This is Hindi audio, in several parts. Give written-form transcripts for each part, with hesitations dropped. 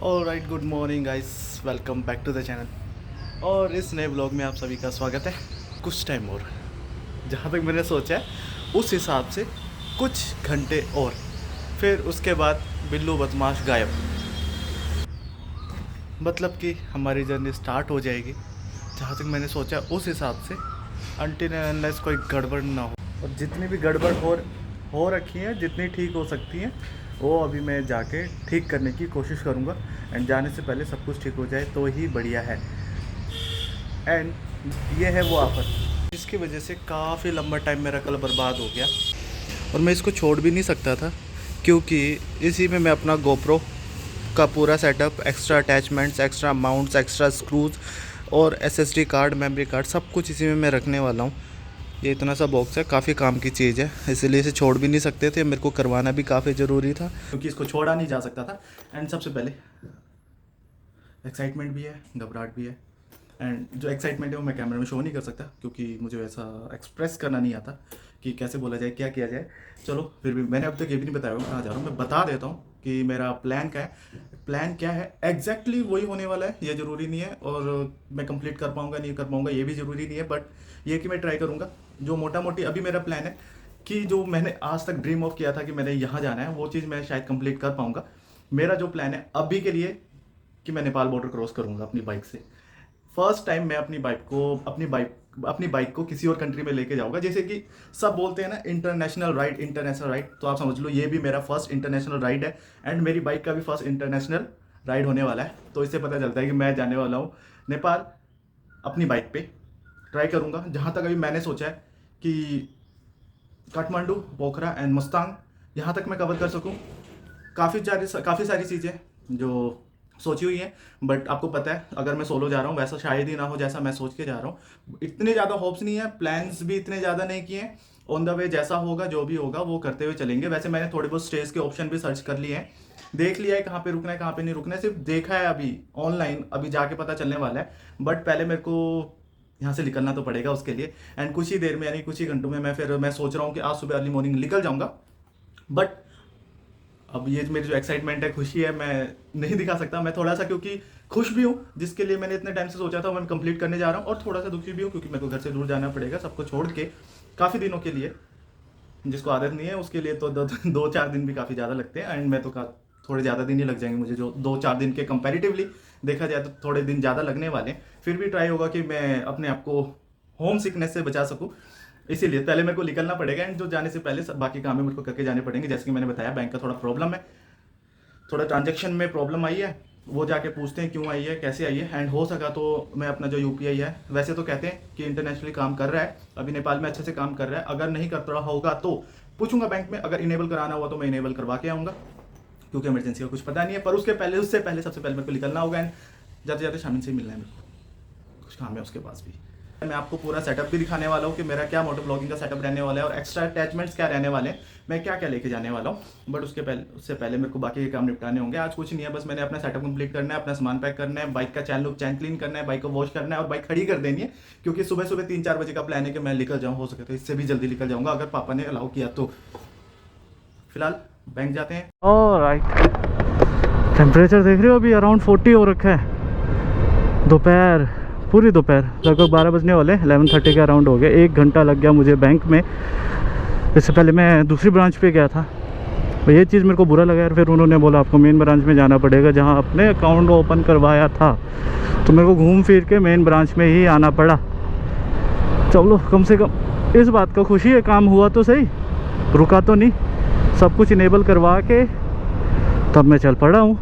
Alright, good morning guys, welcome back to the channel. और इस नए ब्लॉग में आप सभी का स्वागत है। कुछ टाइम और, जहाँ तक मैंने सोचा है उस हिसाब से कुछ घंटे और, फिर उसके बाद बिल्लू बदमाश गायब। मतलब कि हमारी जर्नी स्टार्ट हो जाएगी जहाँ तक मैंने सोचा उस हिसाब से, अनटिल अनलेस कोई गड़बड़ ना हो। और जितनी भी गड़बड़ हो रखी हैं, जितनी ठीक हो सकती हैं, वो अभी मैं जाके ठीक करने की कोशिश करूँगा। एंड जाने से पहले सब कुछ ठीक हो जाए तो ही बढ़िया है। एंड ये है वो ऑफ़र जिसकी वजह से काफ़ी लंबा टाइम मेरा कल बर्बाद हो गया, और मैं इसको छोड़ भी नहीं सकता था, क्योंकि इसी में मैं अपना गोप्रो का पूरा setup, extra attachments, extra mounts, extra screws और एसएसडी कार्ड, मेमोरी कार्ड, सब कुछ इसी में मैं रखने वाला हूँ। ये इतना सा बॉक्स है, काफ़ी काम की चीज़ है, इसलिए इसे छोड़ भी नहीं सकते थे। मेरे को करवाना भी काफ़ी ज़रूरी था, क्योंकि इसको छोड़ा नहीं जा सकता था। एंड सबसे पहले एक्साइटमेंट भी है, घबराहट भी है। एंड जो एक्साइटमेंट है वो मैं कैमरे में शो नहीं कर सकता, क्योंकि मुझे वैसा एक्सप्रेस करना नहीं आता कि कैसे बोला जाए, क्या किया जाए। चलो, फिर भी मैंने अब तक ये भी नहीं बताया कहाँ जा रहा हूँ। मैं बता देता हूँ कि मेरा प्लान क्या है। प्लान क्या है एग्जैक्टली वही होने वाला है, ये ज़रूरी नहीं है। और मैं कंप्लीट कर पाऊँगा नहीं कर पाऊँगा ये भी ज़रूरी नहीं है, बट ये कि मैं ट्राई करूँगा। जो मोटा मोटी अभी मेरा प्लान है कि जो मैंने आज तक ड्रीम ऑफ किया था कि मैंने यहाँ जाना है, वो चीज़ मैं शायद कंप्लीट कर पाऊँगा। मेरा जो प्लान है अभी के लिए कि मैं नेपाल बॉर्डर क्रॉस करूँगा अपनी बाइक से। फर्स्ट टाइम मैं अपनी बाइक को किसी और कंट्री में लेके जाऊंगा। जैसे कि सब बोलते हैं ना, इंटरनेशनल राइड, तो आप समझ लो ये भी मेरा फर्स्ट इंटरनेशनल राइड है। एंड मेरी बाइक का भी फर्स्ट इंटरनेशनल राइड होने वाला है। तो इससे पता चलता है कि मैं जाने वाला हूँ नेपाल अपनी बाइक पे। ट्राई करूँगा, जहाँ तक अभी मैंने सोचा है कि काठमांडू, पोखरा एंड मुस्तांग, यहाँ तक मैं कवर कर सकूँ। काफ़ी सारी चीज़ें जो सोची हुई है, बट आपको पता है अगर मैं सोलो जा रहा हूँ वैसा शायद ही ना हो जैसा मैं सोच के जा रहा हूँ। इतने ज़्यादा होप्स नहीं है, प्लान्स भी इतने ज़्यादा नहीं किए हैं। ऑन द वे जैसा होगा, जो भी होगा वो करते हुए चलेंगे। वैसे मैंने थोड़े बहुत स्टेज के ऑप्शन भी सर्च कर लिए हैं, देख लिया है कहाँ पे रुकना है कहाँ पे नहीं रुकना है। सिर्फ देखा है अभी ऑनलाइन, अभी जाके पता चलने वाला है। बट पहले मेरे को यहाँ से निकलना तो पड़ेगा उसके लिए। एंड कुछ ही देर में, यानी कुछ ही घंटों में मैं सोच रहा हूँ कि आज सुबह अर्ली मॉर्निंग निकल जाऊँगा। बट अब ये मेरी जो एक्साइटमेंट है, खुशी है, मैं नहीं दिखा सकता। मैं थोड़ा सा, क्योंकि खुश भी हूँ जिसके लिए मैंने इतने टाइम से सोचा था, मैं कंप्लीट करने जा रहा हूँ। और थोड़ा सा दुखी भी हूँ क्योंकि मेरे को घर से दूर जाना पड़ेगा सबको छोड़ के काफ़ी दिनों के लिए। जिसको आदत नहीं है उसके लिए तो 2-4 दिन भी काफ़ी ज़्यादा लगते हैं। एंड मैं तो थोड़े ज़्यादा दिन ही लग जाएंगे मुझे, जो 2-4 दिन के कंपेरेटिवली देखा जाए तो थोड़े दिन ज़्यादा लगने वाले हैं। फिर भी ट्राई होगा कि मैं अपने आप को होम सिकनेस से बचा सकूँ। इसीलिए पहले मेरे को निकलना पड़ेगा। एंड जो जाने से पहले सब बाकी काम है मेरे को करके जाने पड़ेंगे। जैसे कि मैंने बताया, बैंक का थोड़ा प्रॉब्लम है, थोड़ा ट्रांजैक्शन में प्रॉब्लम आई है, वो जाके पूछते हैं क्यों आई है, कैसे आई है। एंड हो सका तो मैं अपना जो यूपीआई है, वैसे तो कहते हैं कि इंटरनेशनली काम कर रहा है, अभी नेपाल में अच्छे से काम कर रहा है। अगर नहीं कर रहा होगा तो पूछूंगा बैंक में, अगर इनेबल कराना हुआ तो मैं इनेबल करवा के आऊँगा, क्योंकि इमरजेंसी का कुछ पता नहीं है। पर उससे पहले सबसे पहले मेरे को निकलना होगा। एंड जाते जाते शामिल से ही मिलना है मेरे को, कुछ काम है उसके पास भी। मैं आपको पूरा सेटअप भी दिखाने वाला हूँ कि मेरा क्या मोटो ब्लॉगिंग का सेटअप रहने वाला है, और एक्स्ट्रा अटैचमेंट्स क्या रहने वाले हैं, मैं क्या क्या लेके जाने वाला हूँ। बट उससे पहले मेरे को बाकी के काम निपटाने होंगे। आज कुछ नहीं है, बस मैंने अपना सेटअप कंप्लीट करना है, अपना सामान पैक करना है, बाइक का चैन क्लीन करना है, बाइक को वॉश करना है और बाइक खड़ी कर देनी है। क्योंकि सुबह सुबह 3-4 बजे का प्लान है कि मैं निकल जाऊँ। हो सके तो इससे भी जल्दी निकल जाऊँगा अगर पापा ने अलाउ किया तो। फिलहाल बैंक जाते हैं। ऑलराइट, टेम्परेचर देख रहे हो, अभी अराउंड 40 हो रखा है। दोपहर, पूरी दोपहर, लगभग 12 बजने वाले, 11:30 के अराउंड हो गया। 1 घंटा लग गया मुझे बैंक में। इससे पहले मैं दूसरी ब्रांच पे गया था, तो ये चीज़ मेरे को बुरा लगा यार। फिर उन्होंने बोला आपको मेन ब्रांच में जाना पड़ेगा जहाँ आपने अकाउंट ओपन करवाया था। तो मेरे को घूम फिर के मेन ब्रांच में ही आना पड़ा। चलो, कम से कम इस बात का खुशी है, काम हुआ तो सही, रुका तो नहीं। सब कुछ इनेबल करवा के तब मैं चल पड़ा हूँ।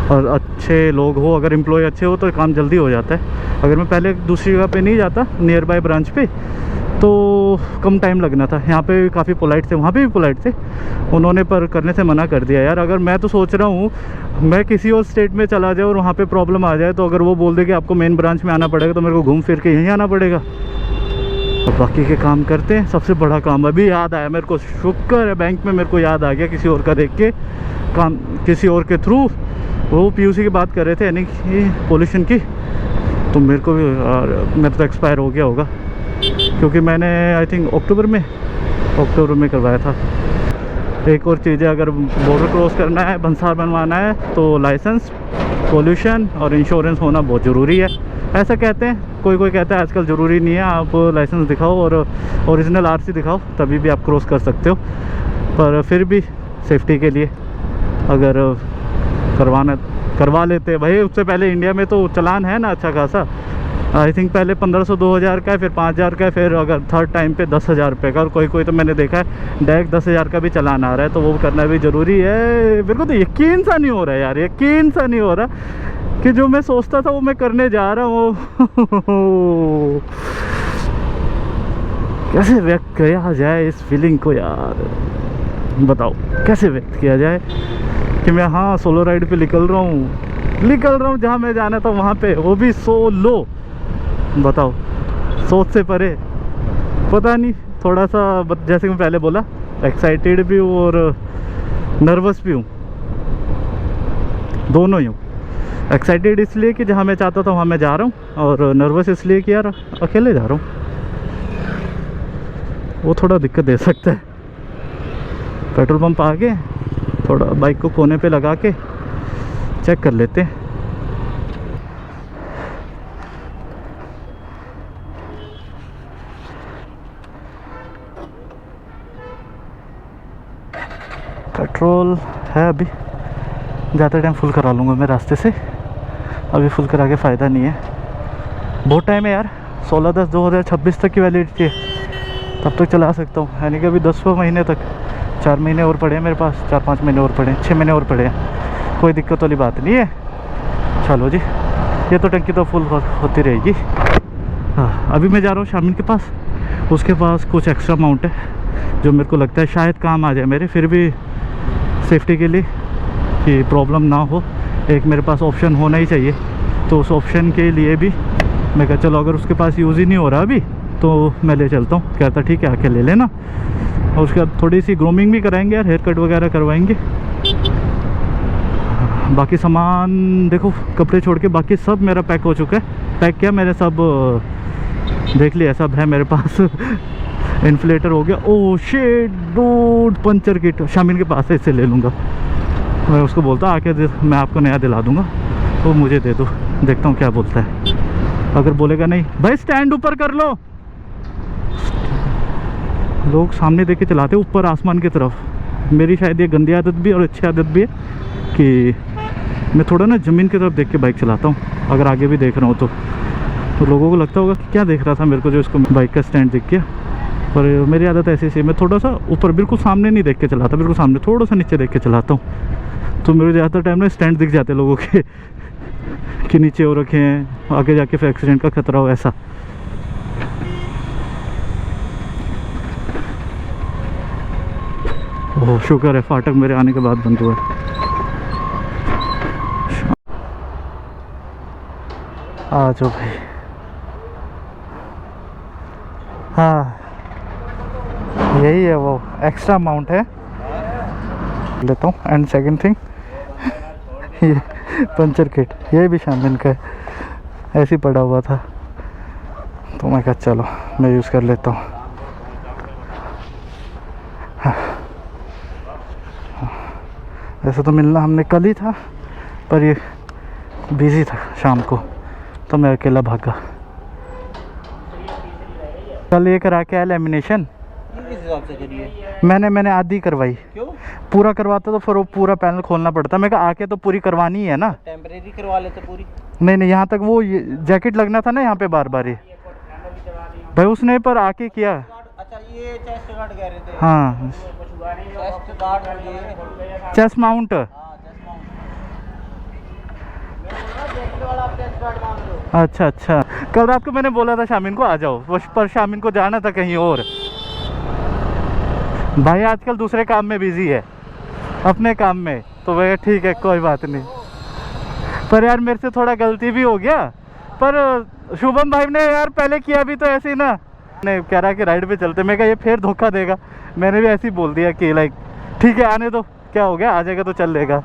और अच्छे लोग हो, अगर एम्प्लॉय अच्छे हो तो काम जल्दी हो जाता है। अगर मैं पहले दूसरी जगह पे नहीं जाता, नियर बाय ब्रांच पे, तो कम टाइम लगना था। यहाँ पे भी काफ़ी पोलाइट थे, वहाँ पे भी पोलाइट थे, उन्होंने पर करने से मना कर दिया यार। अगर मैं तो सोच रहा हूँ मैं किसी और स्टेट में चला जाए और वहाँ पे प्रॉब्लम आ जाए, तो अगर वो बोल दे कि आपको मेन ब्रांच में आना पड़ेगा, तो मेरे को घूम फिर के यहीं आना पड़ेगा। तो बाकी के काम करते हैं। सबसे बड़ा काम अभी याद आया मेरे को, शुक्र है बैंक में मेरे को याद आ गया, किसी और का देख के काम, किसी और के थ्रू। वो पीयूसी की बात कर रहे थे, यानी कि पोल्यूशन की। तो मेरे को भी मेरा तो एक्सपायर हो गया होगा, क्योंकि मैंने आई थिंक अक्टूबर में करवाया था। एक और चीज़ है, अगर बॉर्डर क्रॉस करना है, भंसार बनवाना है, तो लाइसेंस, पोल्यूशन और इंश्योरेंस होना बहुत ज़रूरी है। ऐसा कहते हैं, कोई कहता है आजकल ज़रूरी नहीं है, आप लाइसेंस दिखाओ और ओरिजिनल आरसी दिखाओ, तभी भी आप क्रॉस कर सकते हो। पर फिर भी सेफ्टी के लिए अगर करवा लेते भाई। उससे पहले इंडिया में तो चालान है ना अच्छा खासा, आई थिंक पहले 1500 2000 का है, फिर 5000 का है, फिर अगर थर्ड टाइम पे 10,000 रुपये का, और कोई तो मैंने देखा है डायरेक्ट 10,000 का भी चालान आ रहा है, तो वो करना भी ज़रूरी है। मेरे को तो यकीन सा नहीं हो रहा है यार, यकीन सा नहीं हो रहा कि जो मैं सोचता था वो मैं करने जा रहा हूँ। कैसे व्यक्त किया जाए इस फीलिंग को यार, बताओ कैसे व्यक्त किया जाए कि मैं हाँ सोलो राइड पे निकल रहा हूँ जहाँ मैं जाना था वहाँ पे, वो भी सोलो। बताओ, सोच से परे। पता नहीं, थोड़ा सा जैसे कि मैं पहले बोला, एक्साइटेड भी हूँ और नर्वस भी हूँ, दोनों ही हूँ। एक्साइटेड इसलिए कि जहाँ मैं चाहता था वहाँ मैं जा रहा हूँ, और नर्वस इसलिए कि यार अकेले जा रहा हूँ, वो थोड़ा दिक्कत दे सकता है। पेट्रोल पंप आगे, थोड़ा बाइक को कोने पे लगा के चेक कर लेते हैं। पेट्रोल है अभी, ज़्यादा टाइम फुल करा लूँगा मैं रास्ते से, अभी फुल करा के फ़ायदा नहीं है। बहुत टाइम है यार, 16/10/2026 तक की वैलिडिटी है, तब तक चला सकता हूँ। यानी कि अभी 10वें महीने तक 4 महीने और पड़े हैं मेरे पास, 4-5 महीने और पड़े हैं, 6 महीने और पड़े हैं, कोई दिक्कत वाली बात नहीं है। चलो जी, ये तो टंकी तो फुल होती रहेगी। हाँ, अभी मैं जा रहा हूँ शामिन के पास, उसके पास कुछ एक्स्ट्रा अमाउंट है जो मेरे को लगता है शायद काम आ जाए मेरे, फिर भी सेफ्टी के लिए कि प्रॉब्लम ना हो, एक मेरे पास ऑप्शन होना ही चाहिए। तो उस ऑप्शन के लिए भी मैं कहा चलो, अगर उसके पास यूज़ ही नहीं हो रहा अभी तो मैं ले चलता हूँ। कहता ठीक है आके ले लेना, और उसके बाद थोड़ी सी ग्रूमिंग भी कराएंगे यार, हेयर कट वगैरह करवाएंगे। बाकी सामान देखो, कपड़े छोड़ के बाकी सब मेरा पैक हो चुका है। पैक क्या, मैंने सब देख लिया, सब है मेरे पास। इन्फ्लेटर हो गया, oh shit dude, puncture kit शामिल के पास है, इससे ले लूँगा। मैं उसको बोलता आके मैं आपको नया दिला दूँगा, तो मुझे दे दो, देखता हूँ क्या बोलता है। अगर बोलेगा नहीं भाई स्टैंड ऊपर कर लो, लोग सामने देख के चलाते ऊपर आसमान की तरफ। मेरी शायद ये गंदी आदत भी और अच्छी आदत भी है कि मैं थोड़ा ना ज़मीन की तरफ देख के बाइक चलाता हूँ, अगर आगे भी देख रहा हूँ तो लोगों को लगता होगा कि क्या देख रहा था मेरे को जो इसको बाइक का स्टैंड दिख गया। पर मेरी आदत ऐसी सी, मैं थोड़ा सा ऊपर बिल्कुल सामने नहीं देख के चलाता, बिल्कुल सामने थोड़ा सा नीचे देख के चलाता हूँ। तो मेरे ज़्यादातर टाइम में स्टैंड दिख जाते लोगों के कि नीचे हो रखे हैं, आगे जाके फिर एक्सीडेंट का खतरा हो ऐसा। ओह शुक्र है फाटक मेरे आने के बाद बंद हुआ है। आ जाओ भाई। हाँ यही है, वो एक्स्ट्रा अमाउंट है, लेता हूँ। एंड सेकंड थिंग ये पंचर किट, ये भी शामिल का है, ऐसे ही पड़ा हुआ था, तो मैं कहा चलो मैं यूज़ कर लेता हूँ। हाँ। वैसे तो मिलना हमने कल ही था, पर ये बिज़ी था शाम को, तो मैं अकेला भागा। कल ये करा के आया लैमिनेशन, किस हिसाब से करिए? मैंने आधी करवाई। क्यों? पूरा करवाता तो फिर वो पूरा पैनल खोलना पड़ता। मैं कहा आके तो पूरी करवानी है ना। टेम्परेरी करवा लेते पूरी। नहीं यहाँ तक वो जैकेट लगना था ना यहाँ पे बार बार ही भाई, उसने पर आके किया। अच्छा ये चेस्ट गार्ड कह रहे थे। हाँ चेस्ट गार्ड ये चेस्ट माउंट। अच्छा अच्छा, कल रात को मैंने बोला था शामिन को आ जाओ, पर शामिन को जाना था कहीं और। भाई आजकल दूसरे काम में बिजी है, अपने काम में, तो वह ठीक है कोई बात नहीं। पर यार मेरे से थोड़ा गलती भी हो गया, पर शुभम भाई ने यार पहले किया भी तो ऐसे ही ना, नहीं कह रहा कि राइड पे चलते। मैं कहा ये फिर धोखा देगा, मैंने भी ऐसे ही बोल दिया कि लाइक ठीक है आने दो, क्या हो गया, आ जाएगा तो चल लेगा।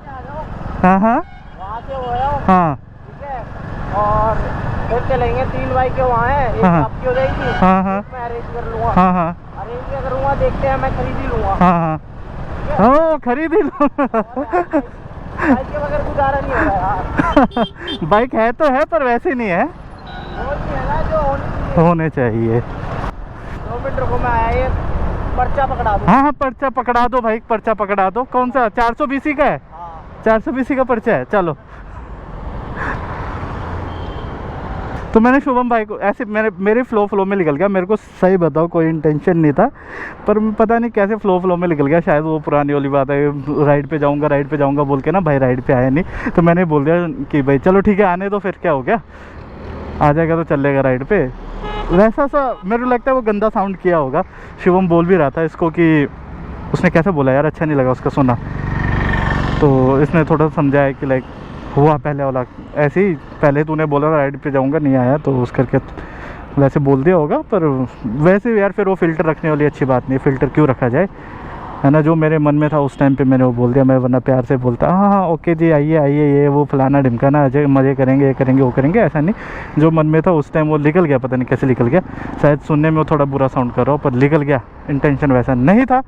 हाँ हाँ वहाँ से हो रहा हूँ, हाँ ठीक है, और फिर चलेंगे 3 बाइक के वहाँ है, एक हाँ। आपकी हो जाएगी, हाँ हाँ मैं अरेंज कर लूँगा। हाँ हाँ अरेंज करूँगा, देखते हैं, मैं खरीद ही लूँगा। हाँ हाँ ठीक हाँ खरीद ही लो। बाइक के बगैर गुजारा नहीं हो रहा यार। बाइक है तो है पर वैसे नहीं है, वो नहीं है ना जो होनी चाहिए। होने चाहिए। 2 मिनट रुको, मैं आया, ये पर्चा पकड़ा दूँ। हाँ हाँ पर्चा पकड़ा दो भाई, पर्चा पकड़ा दो। कौन सा 420 का है? हाँ 420 का पर्चा है, चलो। तो मैंने शुभम भाई को ऐसे मेरे फ्लो में निकल गया। मेरे को सही बताओ कोई इंटेंशन नहीं था, पर पता नहीं कैसे फ्लो में निकल गया। शायद वो पुरानी वाली बात है, राइड पे जाऊंगा बोल के ना भाई राइड पे आया नहीं, तो मैंने बोल दिया कि भाई चलो ठीक है आने दो, फिर क्या हो गया, आ जाएगा तो चलेगा राइड पे। वैसा सा मेरे को लगता है वो गंदा साउंड किया होगा। शिवम बोल भी रहा था इसको कि उसने कैसे बोला यार, अच्छा नहीं लगा उसका सुना, तो इसने थोड़ा समझाया कि लाइक हुआ पहले वाला ऐसे ही, पहले तूने बोला राइड पे जाऊंगा नहीं आया, तो उस करके वैसे बोल दिया होगा। पर वैसे यार फिर वो फ़िल्टर रखने वाली अच्छी बात नहीं है, फ़िल्टर क्यों रखा जाए, है ना। जो मेरे मन में था उस टाइम पे मैंने वो बोल दिया। मैं वरना प्यार से बोलता हाँ हाँ ओके जी आइए आइए, ये वो फलाना ढिमकाना, अजय मज़े करेंगे, ये करेंगे वो करेंगे, ऐसा नहीं। जो मन में था उस टाइम वो निकल गया, पता नहीं कैसे निकल गया। शायद सुनने में वो थोड़ा बुरा साउंड कर रहा हो, पर निकल गया, इंटेंशन वैसा नहीं था।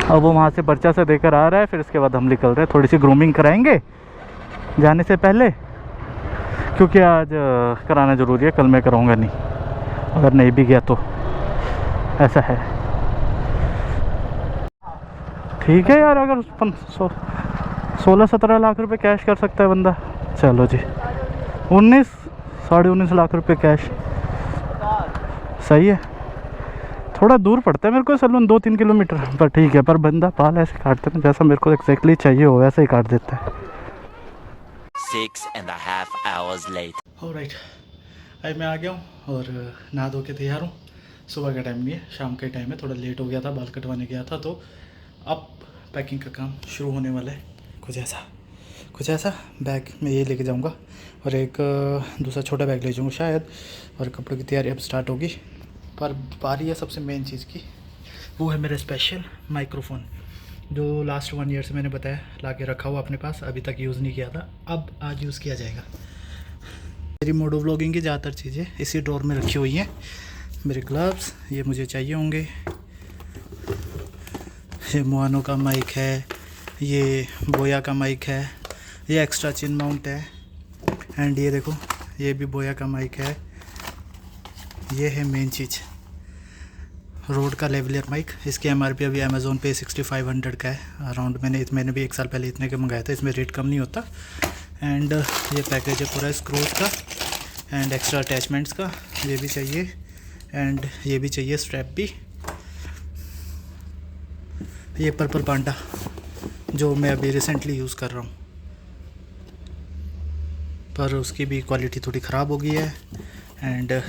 अब वो वहाँ से पर्चा से देकर आ रहा है, फिर उसके बाद हम निकल रहे हैं। थोड़ी सी ग्रूमिंग कराएंगे जाने से पहले, क्योंकि आज कराना ज़रूरी है, कल मैं कराऊंगा नहीं, अगर नहीं भी गया तो ऐसा है। ठीक है यार, अगर 16-17 लाख रुपए कैश कर सकता है बंदा, चलो जी। 19-19.5 लाख रुपए कैश सही है। थोड़ा दूर पड़ता है मेरे को सैलून, 2-3 किलोमीटर, पर ठीक है। पर बंदा बाल ऐसे काटते हैं जैसा मेरे को एग्जैक्टली चाहिए हो वैसे ही काट देता है। 6.5 hours later. ऑलराइट, अब मैं आ गया हूँ और नहा धो के तैयार हूँ। सुबह का टाइम नहीं है, शाम का टाइम है। थोड़ा लेट हो गया था, बाल कटवाने गया था, तो अब पैकिंग का काम शुरू होने वाला है। कुछ ऐसा बैग में ये लेके जाऊँगा और एक दूसरा छोटा बैग ले जाऊँगा शायद, और कपड़ों की तैयारी अब स्टार्ट होगी। पर बारी है सबसे मेन चीज़ की, वो है मेरा स्पेशल माइक्रोफोन, जो लास्ट 1 ईयर से मैंने बताया ला के रखा हुआ अपने पास, अभी तक यूज़ नहीं किया था, अब आज यूज़ किया जाएगा। मेरी मोटो व्लॉगिंग की ज़्यादातर चीज़ें इसी ड्रॉर में रखी हुई हैं। मेरे ग्लव्स ये मुझे चाहिए होंगे, ये मोआनो का माइक है, ये बोया का माइक है, ये एक्स्ट्रा चिन माउंट है, एंड ये देखो ये भी बोया का माइक है। ये है मेन चीज़, रोड का लेवलियर माइक। इसकी एमआरपी अभी अमेज़ोन पे 6500 का है अराउंड। मैंने भी 1 साल पहले इतने के मंगाया था, इसमें रेट कम नहीं होता। एंड ये पैकेज है पूरा स्क्रूज का एंड एक्स्ट्रा अटैचमेंट्स का, ये भी चाहिए, एंड ये भी चाहिए स्ट्रैप भी। ये पर्पल पांडा जो मैं अभी रिसेंटली यूज़ कर रहा हूँ, पर उसकी भी क्वालिटी थोड़ी ख़राब हो गई है। एंड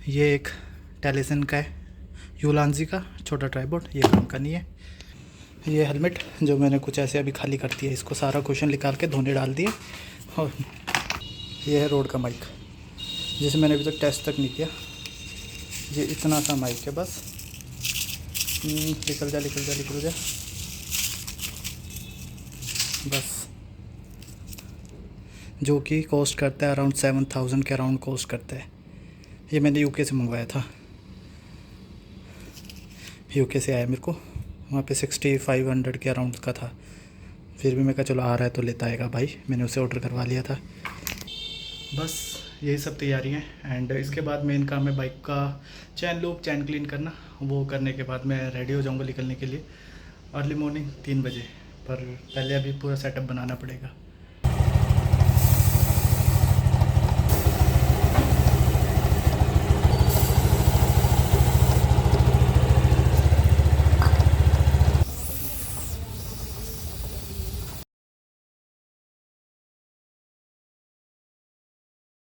ये एक टेलीसन का है, यूलांजी का छोटा ट्राइपॉड, ये काम का नहीं है। ये हेलमेट जो मैंने कुछ ऐसे अभी खाली कर दिया, इसको सारा क्वेश्चन निकाल के धोने डाल दिए। और ये है रोड का माइक, जिसे मैंने अभी तक टेस्ट तक नहीं किया। ये इतना सा माइक है बस, निकल जा बस, जो कि कॉस्ट करता है अराउंड 7000 के अराउंड कॉस्ट करता है। ये मैंने यूके से मंगवाया था, यूके से आया मेरे को, वहाँ पे 6500 के अराउंड का था। फिर भी मैं कहा चलो आ रहा है तो लेता आएगा भाई, मैंने उसे ऑर्डर करवा लिया था। बस यही सब तैयारी हैं। एंड इसके बाद मेन काम है बाइक का चैन लूप, चैन क्लीन करना। वो करने के बाद मैं रेडी हो जाऊँगा निकलने के लिए अर्ली मॉर्निंग 3 बजे। पर पहले अभी पूरा सेटअप बनाना पड़ेगा।